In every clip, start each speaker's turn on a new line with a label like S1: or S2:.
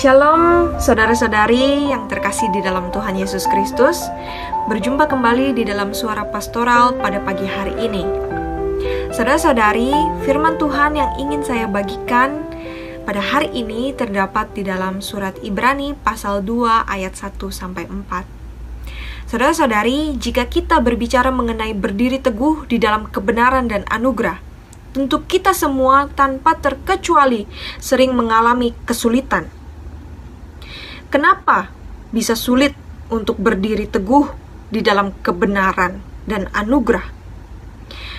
S1: Shalom saudara-saudari yang terkasih di dalam Tuhan Yesus Kristus. Berjumpa kembali di dalam Suara Pastoral pada pagi hari ini. Saudara-saudari, firman Tuhan yang ingin saya bagikan pada hari ini terdapat di dalam surat Ibrani pasal 2 ayat 1-4. Saudara-saudari, jika kita berbicara mengenai berdiri teguh di dalam kebenaran dan anugerah, tentu kita semua tanpa terkecuali sering mengalami kesulitan. Kenapa bisa sulit untuk berdiri teguh di dalam kebenaran dan anugerah?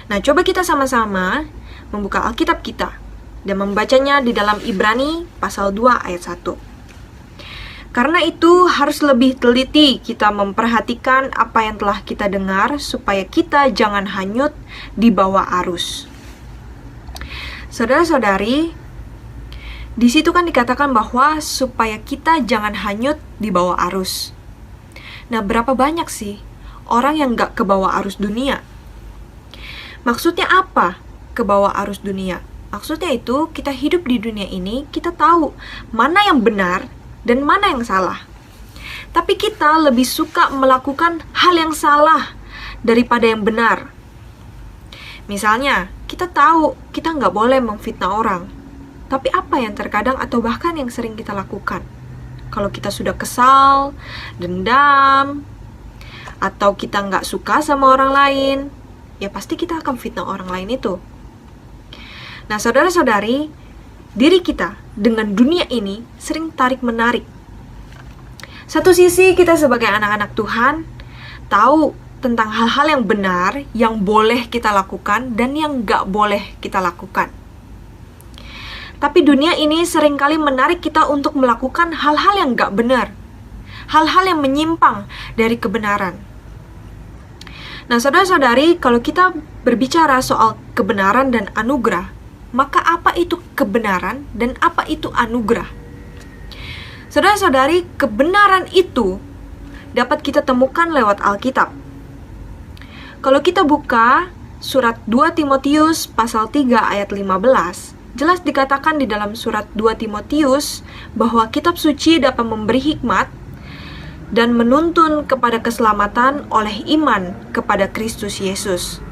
S1: Nah, coba kita sama-sama membuka Alkitab kita dan membacanya di dalam Ibrani pasal 2 ayat 1. Karena itu harus lebih teliti kita memperhatikan apa yang telah kita dengar supaya kita jangan hanyut di bawah arus. Saudara-saudari, di situ kan dikatakan bahwa supaya kita jangan hanyut di bawah arus. Nah, berapa banyak sih orang yang gak ke bawah arus dunia? Maksudnya apa ke bawah arus dunia? Maksudnya itu kita hidup di dunia ini, kita tahu mana yang benar dan mana yang salah. Tapi kita lebih suka melakukan hal yang salah daripada yang benar. Misalnya, kita tahu kita nggak boleh memfitnah orang. Tapi apa yang terkadang atau bahkan yang sering kita lakukan? Kalau kita sudah kesal, dendam, atau kita nggak suka sama orang lain, ya pasti kita akan fitnah orang lain itu. Nah, saudara-saudari, diri kita dengan dunia ini sering tarik-menarik. Satu sisi kita sebagai anak-anak Tuhan tahu tentang hal-hal yang benar yang boleh kita lakukan dan yang gak boleh kita lakukan. Tapi dunia ini seringkali menarik kita untuk melakukan hal-hal yang gak benar, hal-hal yang menyimpang dari kebenaran. Nah, saudara-saudari, kalau kita berbicara soal kebenaran dan anugerah, maka apa itu kebenaran dan apa itu anugerah? Saudara-saudari, kebenaran itu dapat kita temukan lewat Alkitab. Kalau kita buka surat 2 Timotius pasal 3 ayat 15, jelas dikatakan di dalam surat 2 Timotius bahwa kitab suci dapat memberi hikmat dan menuntun kepada keselamatan oleh iman kepada Kristus Yesus.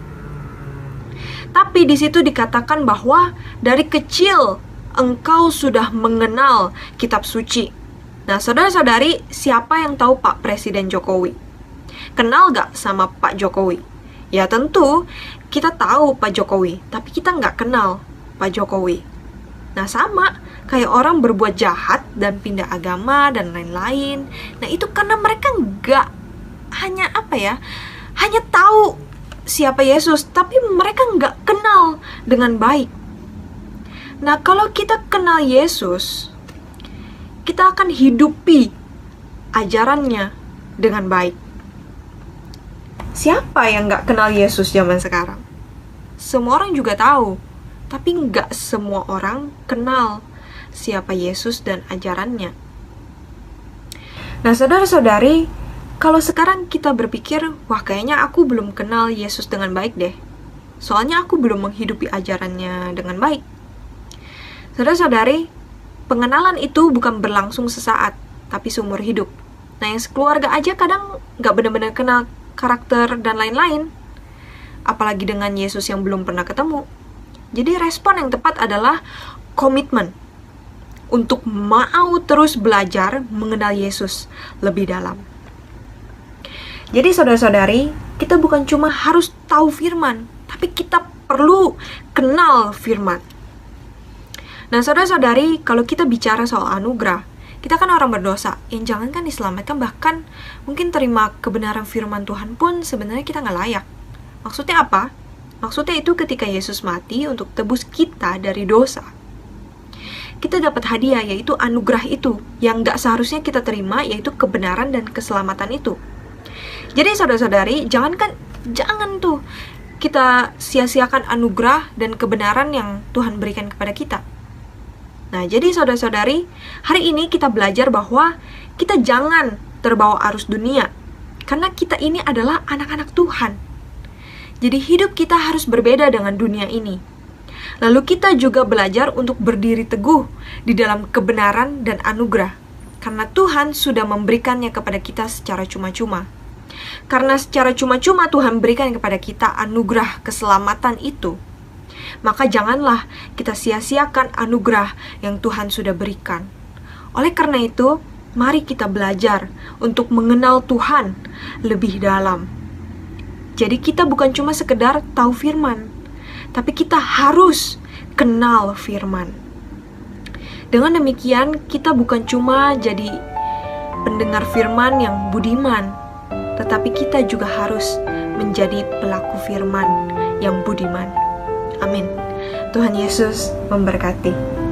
S1: Tapi di situ dikatakan bahwa dari kecil engkau sudah mengenal kitab suci. Nah, saudara-saudari, siapa yang tahu Pak Presiden Jokowi? Kenal gak sama Pak Jokowi? Ya tentu, kita tahu Pak Jokowi, tapi kita gak kenal Pak Jokowi. Nah, sama kayak orang berbuat jahat dan pindah agama dan lain-lain. Nah, itu karena mereka gak hanya hanya tahu siapa Yesus, tapi mereka nggak kenal dengan baik. Nah, kalau kita kenal Yesus, kita akan hidupi ajarannya dengan baik. Siapa yang nggak kenal Yesus zaman sekarang? Semua orang juga tahu, tapi nggak semua orang kenal siapa Yesus dan ajarannya. Nah, saudara-saudari, kalau sekarang kita berpikir, wah kayaknya aku belum kenal Yesus dengan baik deh. Soalnya aku belum menghidupi ajarannya dengan baik. Saudara-saudari, pengenalan itu bukan berlangsung sesaat, tapi seumur hidup. Nah, yang sekeluarga aja kadang nggak benar-benar kenal karakter dan lain-lain. Apalagi dengan Yesus yang belum pernah ketemu. Jadi respon yang tepat adalah komitmen untuk mau terus belajar mengenal Yesus lebih dalam. Jadi saudara-saudari, kita bukan cuma harus tahu firman, tapi kita perlu kenal firman. Nah, saudara-saudari, kalau kita bicara soal anugerah, kita kan orang berdosa, yang jangankan diselamatkan, bahkan mungkin terima kebenaran firman Tuhan pun sebenarnya kita nggak layak. Maksudnya apa? Maksudnya itu ketika Yesus mati untuk tebus kita dari dosa, kita dapat hadiah, yaitu anugerah itu, yang nggak seharusnya kita terima, yaitu kebenaran dan keselamatan itu. Jadi saudara-saudari, jangan tuh kita sia-siakan anugerah dan kebenaran yang Tuhan berikan kepada kita. Nah, jadi saudara-saudari, hari ini kita belajar bahwa kita jangan terbawa arus dunia, karena kita ini adalah anak-anak Tuhan. Jadi hidup kita harus berbeda dengan dunia ini. Lalu kita juga belajar untuk berdiri teguh di dalam kebenaran dan anugerah. karena Tuhan sudah memberikannya kepada kita secara cuma-cuma. Karena secara cuma-cuma Tuhan berikan kepada kita anugerah keselamatan itu, maka janganlah kita sia-siakan anugerah yang Tuhan sudah berikan. Oleh karena itu, mari kita belajar untuk mengenal Tuhan lebih dalam. Jadi kita bukan cuma sekedar tahu firman, tapi kita harus kenal firman. Dengan demikian, kita bukan cuma jadi pendengar firman yang budiman, tetapi kita juga harus menjadi pelaku firman yang budiman. Amin. Tuhan Yesus memberkati.